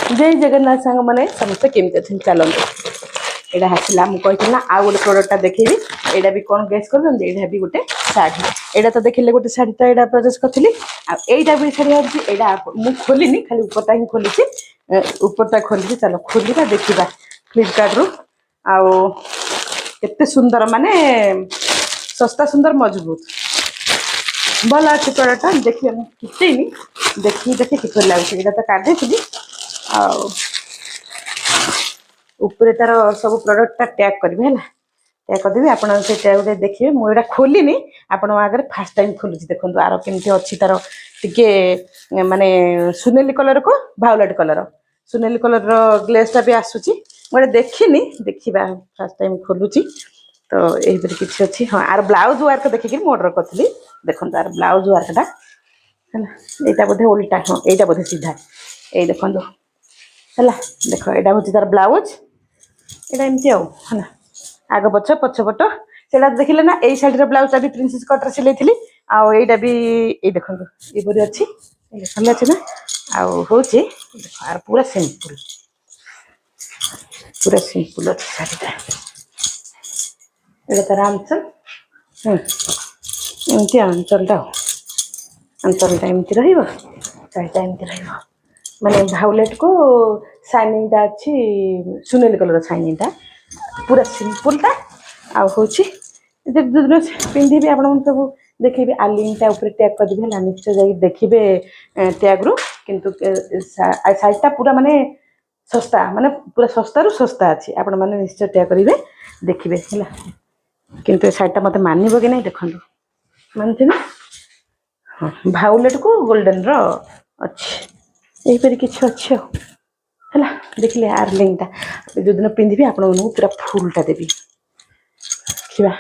जय जगन्नाथ सांग मैंने समस्ते केमती अच्छे चलते यहाँ आसला मुझे ना आउ गोटे प्रोडक्टा देखी यहाँ भी कौन गेस कर यहाँ भी गोटे शाढ़ी यहाँ तो देखिले गोटे शाढ़ी तो यहाँ प्रजेस करी यहाँ भी शाढ़ी यहाँ मुझे खोलनी खाली उपरटा ही खोली उपरटा खोली चलो खोलिया देखा फ्लिपकार्ट रु आते सुंदर माने सस्ता सुंदर मजबूत भल अच्छे प्रोडक्टा देखिए किचेनी देखी देखी किपर लगे यहाँ तो काटे ऊपर तार सब प्रोडक्टा टैग करी है टैग करदेवी आप टैग देखिए मुझे खोलिनी आपण आगे फास्ट टाइम खोलुची देखो आर केमती अच्छी तार टिके माने सुनेली कलर को भायोलेट कलर सुनेली कलर ग्लेसटा भी आसूची मुझे देखनी देखा फास्ट टाइम खोलुची तो यही किसी अच्छी हाँ आर ब्लाउज वर्क देखिए मुझे ऑर्डर करी देखो आर ब्लाउज वर्कटा है यहाँ बोधे उल्टा हाँ यहाँ बोधे सीधा ये देखो है देख यहाँ हूँ तार ब्लाउज यहाँ एमती है आग पछ पछ पट से देखिले ना यही साइड ब्लाउजा भी प्रिंसेस कटर सिलाई थी आईटा भी ये देखो ये अच्छी भल अच्छे ना आउ आर पूरा सिंपल अच्छी शाढ़ीटा ये तार आंचल एमती आंचलटा एमती रहीटा एमती माने भायोलेट को शाइनिंगटा अच्छी सुनेली कलर शाइनिंगटा पूरा सिंपलटा दिन पिंधि आप सब देखिए आलिंगटा ऊपर टैग करदेवी है निश्चय जा देखिए टैग रु किंतु साइजटा पूरा माने सस्ता माने पूरा सस्ता रु सस्ता अच्छी आपण मैंने निश्चय टैग करेंगे देखिए है किंतु साइडटा मत मानव कि नहीं देखो मानते ना हाँ भायोलेट को गोल्डन अच्छी यहीपर किसी अच्छे है देखिले आर लिंगटा जो दिन पिंधि आप पूरा फुलटा देवी देखा